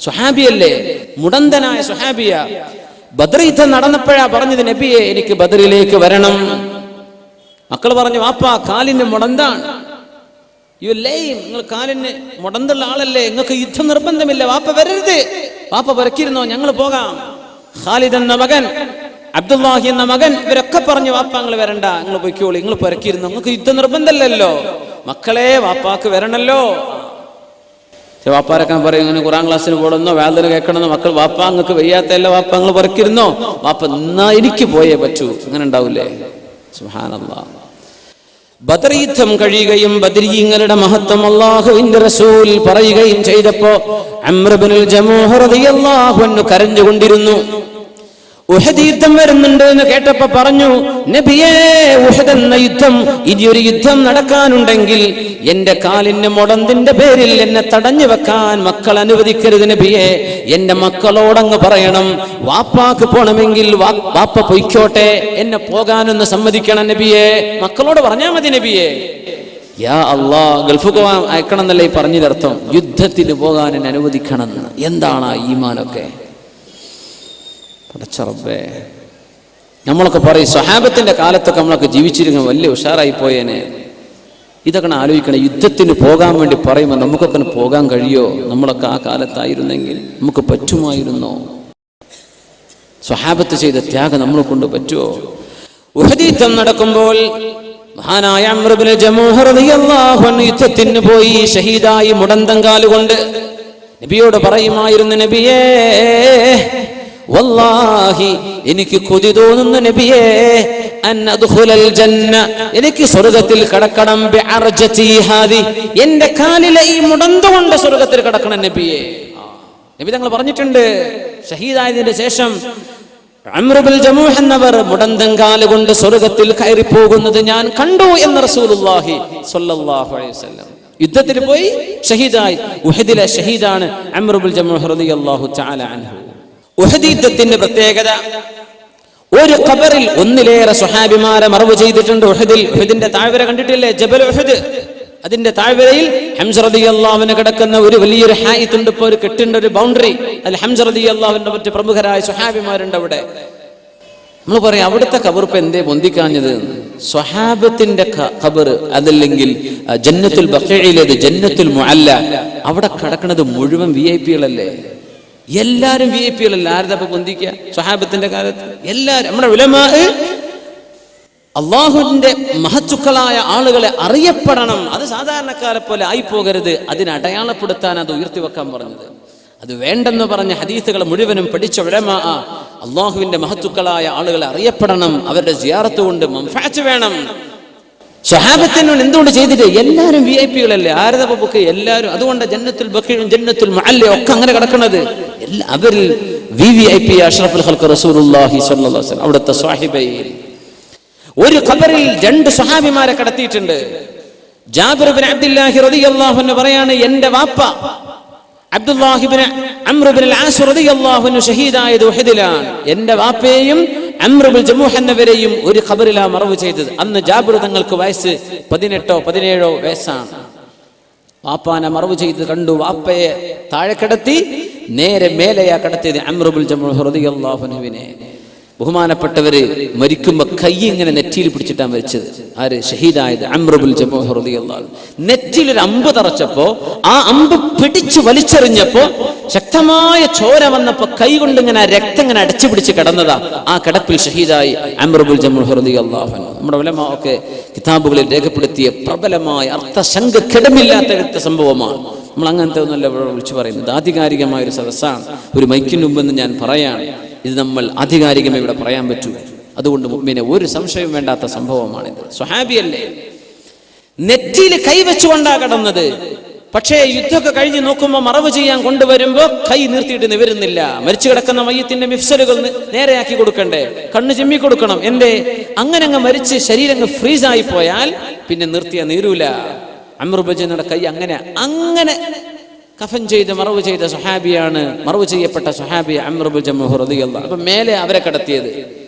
സ്വഹാബിയല്ലേ, മുടന്തനായ സ്വഹാബിയ. ബദർ യുദ്ധം നടന്നപ്പോഴാ പറഞ്ഞത്, നബിയെ എനിക്ക് ബദറിലേക്ക് വരണം. മക്കൾ പറഞ്ഞു, വാപ്പാ കാലിന് മുടന്താണ്, നിങ്ങൾ കാലിന് മുടന്തുള്ള ആളല്ലേ, നിങ്ങൾക്ക് യുദ്ധം നിർബന്ധമില്ല, വാപ്പ വരരുത്. വാപ്പ വരക്കിരുന്നോ, ഞങ്ങൾ പോകാം. ഖാലിദ് എന്ന മകൻ, അബ്ദുല്ലാഹി എന്ന മകൻ, ഇവരൊക്കെ പറഞ്ഞു, വാപ്പ നിങ്ങൾ വരണ്ട, നിങ്ങൾ പൊയ്ക്കോളി, നിങ്ങൾ പുരക്കിരുന്നു, നിങ്ങൾക്ക് യുദ്ധം നിർബന്ധമല്ലല്ലോ. മക്കളെ വാപ്പാക്ക് വരണല്ലോ. വാപ്പാരൊക്കെ പറയും, ഇങ്ങനെ ഖുർആൻ ക്ലാസ്സിന് പോകണമെന്നോ വേദന കേൾക്കണമെന്നോ. മക്കൾ, വാപ്പ നിങ്ങൾക്ക് വയ്യാത്തല്ല, വാപ്പ നിങ്ങൾ പുരക്കിരുന്നോ, വാപ്പ എന്നാ എനിക്ക് പോയേ പറ്റൂ, അങ്ങനെ ഉണ്ടാവില്ലേ? സുബ്ഹാനല്ലാഹ്. ബദർ യുദ്ധം കഴിയുകയും ബദരീങ്ങളുടെ മഹത്വം അല്ലാഹുവിന്റെ റസൂൽ പറയുകയും ചെയ്തപ്പോ അംർ ഇബ്നുൽ ജമൂഹ് റളിയല്ലാഹു അൻഹു കരഞ്ഞുകൊണ്ടിരുന്നു. ഉഹദ് യുദ്ധം വരുന്നുണ്ട് എന്ന് കേട്ടപ്പോ പറഞ്ഞു, നബിയേ, ഉഹദ് എന്ന യുദ്ധം, ഇനിയൊരു യുദ്ധം നടക്കാനുണ്ടെങ്കിൽ എന്റെ കാലിന്റെ മുടന്തിന്റെ പേരിൽ എന്നെ തടഞ്ഞു വെക്കാൻ മക്കൾ അനുവദിക്കരുത് നബിയേ. എന്റെ മക്കളോടങ്ങ് പറയണം, വാപ്പാക്ക് പോണമെങ്കിൽ വാപ്പ പൊയ്ക്കോട്ടെ, എന്നെ പോകാനൊന്ന് സമ്മതിക്കണം നബിയേ. മക്കളോട് പറഞ്ഞാ മതി നബിയേ. യാ അല്ലാ, ഗൾഫ് പോകാൻ അയക്കണം എന്നല്ലേ ഈ പറഞ്ഞതിനർത്ഥം? യുദ്ധത്തിന് പോകാൻ എന്നെ അനുവദിക്കണം. എന്താണ് ആ ഈമാനൊക്കെ? പടച്ചറബ്ബേ, നമ്മളൊക്കെ പറയും സ്വഹാബത്തിന്റെ കാലത്തൊക്കെ നമ്മളൊക്കെ ജീവിച്ചിരുന്ന വലിയ ഉഷാറായി പോയേനെ. ഇതൊക്കെ ആലോചിക്കണം. യുദ്ധത്തിന് പോകാൻ വേണ്ടി പറയുമ്പോൾ നമുക്കൊക്കെ പോകാൻ കഴിയോ? നമ്മളൊക്കെ ആ കാലത്തായിരുന്നെങ്കിൽ നമുക്ക് പറ്റുമായിരുന്നോ? സ്വഹാബത്ത് ചെയ്ത ത്യാഗം നമ്മളെ കൊണ്ട് പറ്റുമോ? ഉഹദ് യുദ്ധം നടക്കുമ്പോൾ മഹാനായ അംർ ഇബ്നുൽ ജമൂഹ് റളിയല്ലാഹു അൻഹു യുദ്ധത്തിന് പോയി ഷഹീദായി മുടന്തങ്കാലുകൊണ്ട് നബിയോട് പറയുമായിരുന്നു, നബിയേ, വല്ലാഹി എനിക്ക് കൊതി തോന്നുന്നു നബിയേ, അൻ അദ്ഖുലൽ ജന്ന, എനിക്ക് സ്വർഗ്ഗത്തിൽ കടക്കണം, ബിഅർജതി ഹാദി, എന്റെ കാലിലെ ഈ മുടന്ത് കൊണ്ട് സ്വർഗ്ഗത്തിൽ കടക്കണം നബിയേ. നബി തങ്ങൾ പറഞ്ഞിട്ടുണ്ട്, ഷഹീദായതിന്റെ ശേഷം അംർ ഇബ്നുൽ ജമൂഹ് എന്നവർ മുടന്തങ്കാല് കൊണ്ട് സ്വർഗ്ഗത്തിൽ കയറി പോകുന്നത് ഞാൻ കണ്ടു എന്ന് റസൂലുള്ളാഹി സ്വല്ലല്ലാഹു അലൈഹി വസല്ലം. യുദ്ധത്തിൽ പോയി ഷഹീദായി. ഉഹദിലെ ഷഹീദാണ് അംർ ഇബ്നുൽ ജമൂഹ് റളിയല്ലാഹു തആല അൻഹു. ഉഹദ് യുദ്ധത്തിന്റെ പ്രത്യേകത, ഒരു ഖബറിൽ ഒന്നിലേറെ സ്വഹാബിമാരെ മറവ് ചെയ്തിട്ടുണ്ട്. ഉഹദിന്റെ താഴ്വര കണ്ടിട്ടില്ലേ, ജബൽ ഉഹദ്. അതിന്റെ താഴ്വരയിൽ ഹംസ റളിയല്ലാഹു അൻഹു കിടക്കുന്ന ഒരു വലിയൊരു ഹായിത്തുണ്ട്, ഇപ്പോൾ ഒരു കെട്ടിന്റെ ഒരു ബൗണ്ടറി. അതിൽ ഹംസ റളിയല്ലാഹു അൻഹു മറ്റ് പ്രമുഖരായ സ്വഹാബിമാരുണ്ട് അവിടെ. നമ്മൾ പറയും, അവിടുത്തെ ഖബർ ഇപ്പൊ എന്തേ പൊന്തിക്കാഞ്ഞത്? സ്വഹാബത്തിന്റെ ഖബർ, അതല്ലെങ്കിൽ ജന്നത്തുൽ ബഖീഇലേത് ജന്നത്തുൽ മുഅല്ല, അവിടെ കിടക്കുന്നത് മുഴുവൻ വിഐപികളല്ലേ. എല്ലാരും വിഐപികളല്ല. ആരുടെ പൊന്തിക്കുക? സ്വഹാബത്തിന്റെ കാലത്ത് എല്ലാരും. നമ്മുടെ ഉലമാ അള്ളാഹുവിന്റെ മഹത്തുക്കളായ ആളുകളെ അറിയപ്പെടണം. അത് സാധാരണക്കാരെ പോലെ ആയിപ്പോകരുത്. അതിനെ അടയാളപ്പെടുത്താൻ അത് ഉയർത്തിവെക്കാൻ പറഞ്ഞത്. അത് വേണ്ടെന്ന് പറഞ്ഞ ഹദീസുകൾ മുഴുവനും പഠിച്ച ഉലമാ അള്ളാഹുവിന്റെ മഹത്തുക്കളായ ആളുകളെ അറിയപ്പെടണം. അവരുടെ സിയാറത്ത് കൊണ്ട് മൻഫഅത്ത് വേണം. സ്വഹാബത്തിനോട് എന്തുകൊണ്ട് ചെയ്തിട്ട്? എല്ലാവരും വിഐപികളല്ലേ. ആരുടെ ബുക്ക് എല്ലാവരും. അതുകൊണ്ട് ജന്നത്തുൽ ബഖീഉം ജന്നത്തുൽ മുഅല്ല ഒക്കെ അങ്ങനെ കിടക്കുന്നത്. അവരിൽ വിവിഐപി അഷ്റഫുൽ ഖൽഖ് റസൂലുള്ളാഹി സ്വല്ലല്ലാഹു അലൈഹി വസല്ലം അവിടുത്തെ സ്വഹാബയിൽ. ഒരു ഖബറിൽ രണ്ട് സ്വഹാബിമാരെ കടത്തിയിട്ടുണ്ട്. ജാബിർ ഇബ്നു അബ്ദുല്ലാഹി റളിയല്ലാഹു അൻഹു പറയാണ്, എന്റെ വാപ്പ അബ്ദുല്ലാഹി ഇബ്നു അംർ ഇബ്നുൽ ആസ് റളിയല്ലാഹു അൻഹു ഷഹീദായത് ഉഹദിലാണ്. എന്റെ വാപ്പയെയും അംർ ഇബ്നുൽ ജമൂഹ് എന്നവരെയും ഒരു ഖബറിലാ മറവ് ചെയ്തത്. അന്ന് ജാബിർ തങ്ങൾക്ക് വയസ്സ് 18 17 വയസ്സാണ്. വാപ്പാനെ മറവ് ചെയ്ത് കണ്ടു. വാപ്പയെ താഴെ കിടത്തി, നേരെ മേലെയാ കിടത്തിയത് അംർ ഇബ്നുൽ ജമൂഹ് റളിയല്ലാഹു അൻഹുവിനെ. ബഹുമാനപ്പെട്ടവര് മരിക്കുമ്പോ കൈ ഇങ്ങനെ നെറ്റിയിൽ പിടിച്ചിട്ടാണ് മരിച്ചത്. ആര്? ഷഹീദായത് അംർ ഇബ്നുൽ ജമൂഹ് റളിയല്ലാഹു അൻഹു. നെറ്റിയിൽ ഒരു അമ്പ് തറച്ചപ്പോ ആ അമ്പ് പിടിച്ചു വലിച്ചെറിഞ്ഞപ്പോ ശക്തമായ ചോര വന്നപ്പോ കൈ കൊണ്ട് ഇങ്ങനെ രക്തം ഇങ്ങനെ അടച്ചു പിടിച്ച് കിടന്നതാ. ആ കിടപ്പിൽ ഷഹീദായി അംർ ഇബ്നുൽ ജമൂഹ് റളിയല്ലാഹു അൻഹു. നമ്മുടെ ഉലമാ ഒക്കെ കിതാബുകളിൽ രേഖപ്പെടുത്തിയ പ്രബലമായ അർത്ഥശങ്ക കിടമില്ലാത്ത സംഭവമാണ്. നമ്മൾ അങ്ങനത്തെ ഒന്നുമല്ല വിളിച്ചു പറയുന്നത്. ആധികാരികമായ ഒരു സദസ്സാണ്. ഒരു മൈക്കിന് മുമ്പെന്ന് ഞാൻ പറയാണ്, ഇത് നമ്മൾ ആധികാരികമായി ഇവിടെ പറയാൻ പറ്റൂ. അതുകൊണ്ട് മുഅ്മിനെ ഒരു സംശയം വേണ്ടാത്ത സംഭവമാണിത്. സ്വഹാബിയല്ലേ, നെറ്റിയിൽ കൈവച്ചുകൊണ്ടാ കടന്നത്. പക്ഷേ യുദ്ധമൊക്കെ കഴിഞ്ഞ് നോക്കുമ്പോൾ മറവ് ചെയ്യാൻ കൊണ്ടുവരുമ്പോ കൈ നിർത്തിയിട്ട് നിവരുന്നില്ല. മരിച്ചു കിടക്കുന്ന മയ്യത്തിന്റെ മിഫ്സലുകൾ നേരെയാക്കി കൊടുക്കണ്ടേ, കണ്ണ് ചിമ്മി കൊടുക്കണം. അങ്ങനെ അങ്ങ് മരിച്ച് ശരീരം ഫ്രീസായി പോയാൽ പിന്നെ നിർത്തിയ നീരൂല. അംർ ഇബ്നു ജമൂഹയുടെ കൈ അങ്ങനെ കഫൻ ചെയ്ത് മറവ് ചെയ്ത സ്വഹാബിയാണ്, മറവ് ചെയ്യപ്പെട്ട സ്വഹാബി അംർ ഇബ്നു ജമൂഹ് റളിയല്ലാഹു. അപ്പൊ മേലെ അവരെ കടത്തിയത്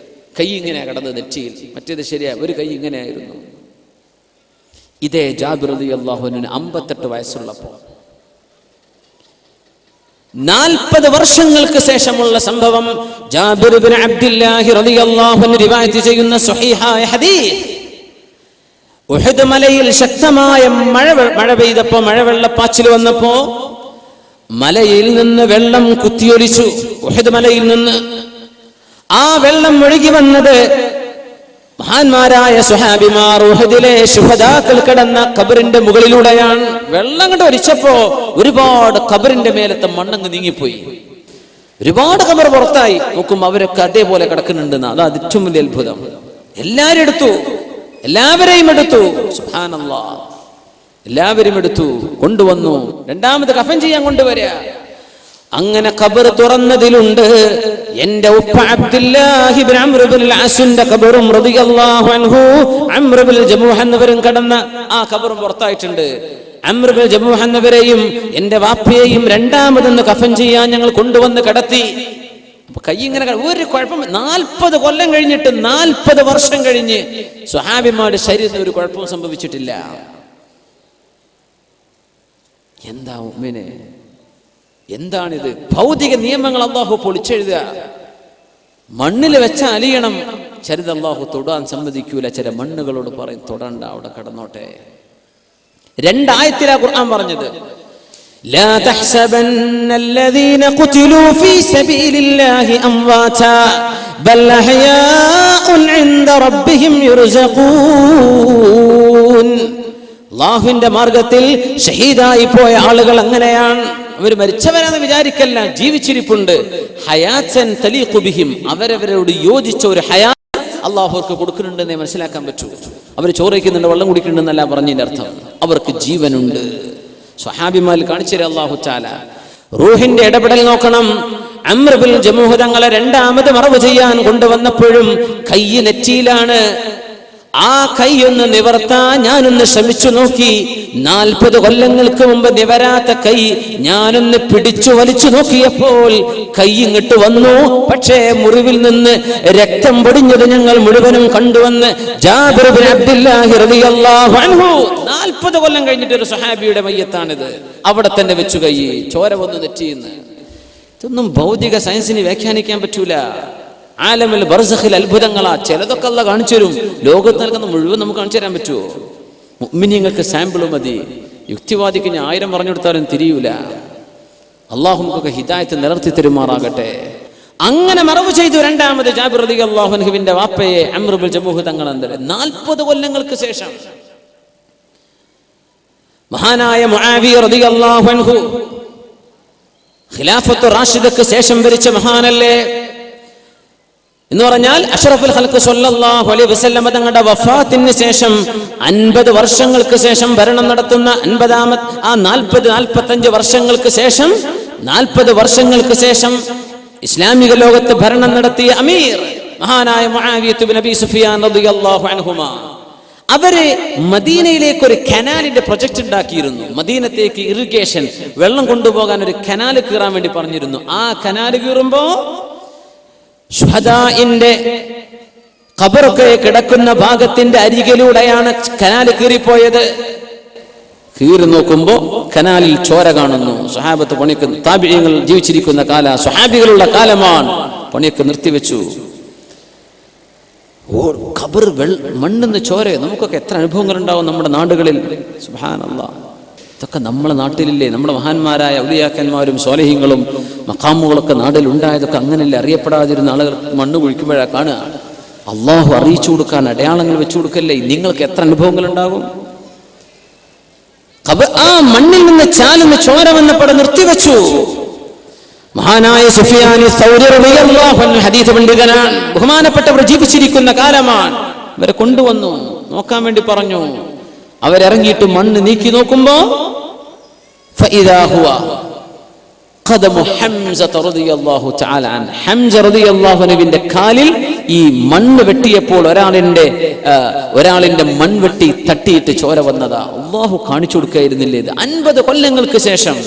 കൈ ഇങ്ങനെ കടന്നത് നെറ്റിയിൽ, മറ്റേത് ശരിയാ ഒരു കൈ ഇങ്ങനെയായിരുന്നു. ഇതേ ജാബിർ റളിയല്ലാഹു അൻഹു 58 വയസ്സുള്ളപ്പോൾ 40 വർഷങ്ങൾക്ക് ശേഷമുള്ള സംഭവം. ജാബിർ ഇബ്നു അബ്ദുല്ലാഹി റളിയല്ലാഹു അൻഹു റിവായത്ത് ചെയ്യുന്ന സ്വഹീഹായ ഹദീസ്. ഉഹദ് മലയിൽ ശക്തമായ മഴ പെയ്തപ്പോ, മഴവെള്ളപ്പാച്ചിൽ വന്നപ്പോ മലയിൽ നിന്ന് വെള്ളം കുത്തിയൊലിച്ചു. ഉഹദ് മലയിൽ നിന്ന് ആ വെള്ളം ഒഴുകി വന്നത് മഹാന്മാരായ സ്വഹാബിമാർ ഉഹദിലെ ശുഹദാക്കൾ കിടന്ന ഖബറിന്റെ മുകളിലൂടെയാണ്. വെള്ളം കൊണ്ട് ഒലിച്ചപ്പോ ഒരുപാട് ഖബറിന്റെ മേലത്തെ മണ്ണങ്ങ് നീങ്ങിപ്പോയി. ഒരുപാട് ഖബർ പുറത്തായി. നോക്കും അവരൊക്കെ അതേപോലെ കിടക്കുന്നുണ്ടെന്ന്. അതാ ഏറ്റവും വലിയ അത്ഭുതം. എല്ലാവരെയും എടുത്തു. സുബ്ഹാനല്ലാഹ്, എല്ലാവരും എടുത്തു, കൊണ്ടുവന്നു. രണ്ടാമത് കഫൻ ചെയ്യാൻ കൊണ്ടുവരിക. അങ്ങനെ ഖബർ തുറന്നതിലുണ്ട് എന്റെ ഉപ്പ അബ്ദുല്ലാഹി ഇബ്നു അംർ ഇബ്നുൽ അസിന്റെ ഖബറും റളിയല്ലാഹു അൻഹു അംർ ഇബ്നുൽ ജമൂഹ് എന്നവരും കടന്ന ആ ഖബറും പുറത്തായിട്ടുണ്ട്. അംർ ഇബ്നുൽ ജമൂഹ് എന്നവരെയും എന്റെ വാപ്പയെയും രണ്ടാമതൊന്ന് കഫൻ ചെയ്യാൻ ഞങ്ങൾ കൊണ്ടുവന്ന് കിടത്തി. അപ്പൊ കൈ ഇങ്ങനെ ഒരു കുഴപ്പം. 40 കൊല്ലം കഴിഞ്ഞിട്ട്, 40 വർഷം കഴിഞ്ഞ് സ്വഹാബിമാരുടെ ശരീരത്തിന് ഒരു കുഴപ്പവും സംഭവിച്ചിട്ടില്ല. എന്താ ഉമ്മിനെ, എന്താണിത്? ഭൗതിക നിയമങ്ങൾ അല്ലാഹു പൊളിച്ചെഴുതുക. മണ്ണിൽ വെച്ച അലിയണം. ചിലത് അല്ലാഹു തൊടാൻ സമ്മതിക്കൂല. ചില മണ്ണുകളോട് പറയും തൊടണ്ട, അവിടെ കടന്നോട്ടെ. 2 ആയത്തിലാ ഖുർആൻ പറഞ്ഞത്. لا تحسبن الذين قتلوا في سبيل الله أمواتا بل أحياء عند ربهم يرزقون. അല്ലാഹുവിന്റെ മാർഗത്തിൽ ഷഹീദായി പോയ ആളുകൾ അങ്ങനെയാണ്. അവർ മരിച്ചവരാണെന്ന് വിചാരിക്കല്ല, ജീവിച്ചിരിപ്പുണ്ട്. ഹയാത്തൻ തലീഖു ബിഹിം, അവരവരോട് യോജിച്ച ഒരു ഹയാത്ത് അല്ലാഹു അവർക്ക് കൊടുക്കുന്നുണ്ടെന്നേ മനസ്സിലാക്കാൻ പറ്റൂ. അവർ ചോറയ്ക്കുന്നുണ്ട്, വെള്ളം കുടിക്കുന്നുണ്ടെന്നല്ല പറഞ്ഞതിന്റെ അർത്ഥം. അവർക്ക് ജീവനുണ്ട്. സ്വഹാബിമാൽ കാണിച്ചു തരാം അല്ലാഹു തആല. റൂഹിന്റെ ഇടപെടൽ നോക്കണം. അംർ ഇബ്നുൽ ജമൂഹ് തങ്ങളെ രണ്ടാമത് മറവ് ചെയ്യാൻ കൊണ്ടുവന്നപ്പോഴും കൈ നെറ്റിയിലാണ്. ആ കൈ ഒന്ന് നിവർത്താൻ ഞാനൊന്ന് ശ്രമിച്ചു നോക്കി. 40 കൊല്ലങ്ങൾക്ക് മുമ്പ് നിവരാത്ത കൈ ഞാനൊന്ന് പിടിച്ചു വലിച്ചു നോക്കിയപ്പോൾ കൈ ഇങ്ങോട്ട് വന്നു. പക്ഷേ മുറിവിൽ നിന്ന് രക്തം പൊടിഞ്ഞത് ഞങ്ങൾ മുഴുവനും കണ്ടുവന്ന് ജാബിർ ഇബ്നു അബ്ദുല്ലാഹി റളിയല്ലാഹു അൻഹു. 40 കൊല്ലം കഴിഞ്ഞിട്ട് ഒരു സ്വഹാബിയുടെ മയ്യത്താണിത്. അവിടെ തന്നെ വെച്ചു കൈ, ചോര വന്നു നെറ്റിയെന്ന്. ഇതൊന്നും ഭൗതിക സയൻസിന് വ്യാഖ്യാനിക്കാൻ പറ്റൂല. ആലമിൽ ബർസഖിൽ അത്ഭുതങ്ങളാ. ചിലതൊക്കെ അല്ലാഹു കാണിച്ചു തരും. ലോകത്ത് നൽകുന്ന മുഴുവൻ നമുക്ക് കാണിച്ചു തരാൻ പറ്റുമോ? മുഅ്മിനീങ്ങൾക്ക് സാമ്പിൾ മതി. യുക്തിവാദിക്ക് ഞാൻ 1000 പറഞ്ഞു കൊടുത്താലും തിരിയൂല. അള്ളാഹു നമുക്കൊക്കെ ഹിദായത്ത് നിലർത്തി തരുമാറാകട്ടെ. അങ്ങനെ മറവ് ചെയ്തു രണ്ടാമത് ജാബിർ റളിയല്ലാഹു അൻഹുവിന്റെ വാപ്പയെ അംർ ഇബ്നുൽ ജമൂഹ് തങ്ങൾ. 40 കൊല്ലങ്ങൾക്ക് ശേഷം മഹാനായ മുആവിയ റളിയല്ലാഹു അൻഹു ഖിലാഫത്തു റാഷിദക്ക് ശേഷം ഭരിച്ച മഹാനല്ലേ എന്ന് പറഞ്ഞാൽ അഷ്റഫുൽ ഖൽഖ് സ്വല്ലല്ലാഹു അലൈഹി വസല്ലം തങ്ങളുടെ വഫാത്തിന് ശേഷം 50 വർഷങ്ങൾക്ക് ശേഷം ഭരണം നടത്തുന്ന 45 വർഷങ്ങൾക്ക് ശേഷം 40 വർഷങ്ങൾക്ക് ശേഷം ഇസ്ലാമിക ലോകത്ത് ഭരണം നടത്തിയ അമീർ മഹാനായ മുആവിയ ഇബ്നു അബീ സുഫിയാൻ റളിയല്ലാഹു അൻഹുമാ. അവര് മദീനയിലേക്ക് ഒരു കനാലിന്റെ പ്രൊജക്ട് ഉണ്ടാക്കിയിരുന്നു. മദീനത്തേക്ക് ഇറിഗേഷൻ, വെള്ളം കൊണ്ടുപോകാൻ ഒരു കനാൽ കീറാൻ വേണ്ടി പറഞ്ഞിരുന്നു. ആ കനാൽ കീറുമ്പോ ശുഹദാഇന്റെ ഖബറൊക്കെ കിടക്കുന്ന ഭാഗത്തിന്റെ അരികിലൂടെയാണ് കനാൽ കീറിപ്പോയത്. കീറി നോക്കുമ്പോ കനാലിൽ ചോര കാണുന്നു. സ്വഹാബത്ത് പണിക്ക്, താബിഈങ്ങൾ ജീവിച്ചിരിക്കുന്ന കാല, സ്വഹാബികളുള്ള കാലമാണ്. പണിയൊക്കെ നിർത്തിവെച്ചു. ഖബർ മണ്ണെന്ന് ചോര. നമുക്കൊക്കെ എത്ര അനുഭവങ്ങൾ ഉണ്ടാവും നമ്മുടെ നാടുകളിൽ. സുബ്ഹാനല്ലാഹ്, ഇതൊക്കെ നമ്മളെ നാട്ടിലില്ലേ? നമ്മുടെ മഹാന്മാരായ ഔലിയാക്കന്മാരും സ്വാലിഹീങ്ങളും മഖാമുകളൊക്കെ നാട്ടിൽ ഉണ്ടായതൊക്കെ അങ്ങനെയല്ലേ? അറിയപ്പെടാതിരുന്ന ആളുകൾ മണ്ണ് കുഴിക്കുമ്പോഴാണ് കാണുക. അള്ളാഹു അറിയിച്ചു കൊടുക്കാൻ അടയാളങ്ങൾ വെച്ചു കൊടുക്കല്ലേ? നിങ്ങൾക്ക് എത്ര അനുഭവങ്ങൾ ഉണ്ടാകും? ആ മണ്ണിൽ നിന്ന് ചാലുന്ന ചോര വന്നപ്പോൾ നിർത്തിവെച്ചു. മഹാനായ സുഫിയാനി സൗരി റളിയല്ലാഹു അൻഹു ഹദീസ് പണ്ഡിതനാണ്. ബഹുമാനപ്പെട്ടവർ ജീവിച്ചിരിക്കുന്ന കാലമാണ്. ഇവരെ കൊണ്ടുവന്നു നോക്കാൻ വേണ്ടി പറഞ്ഞു. അവരിറങ്ങിയിട്ട് മണ്ണ് നീക്കി നോക്കുമ്പോ ഫഇദാ ഹുവ ഖദമു ഹംസ റളിയല്ലാഹു തആല അൻ. ഹംസ റളിയല്ലാഹു അൻഹുവിന്റെ കാലിൽ ഈ മണ്ണ് വെട്ടിയപ്പോൾ ഒരാളിന്റെ മൺവെട്ടി തട്ടിയിട്ട് ചോര വന്നതാ. അല്ലാഹു കാണിച്ചു കൊടുക്കായിരുന്നില്ലേ ഇത്? 50 കൊല്ലങ്ങൾക്ക് ശേഷം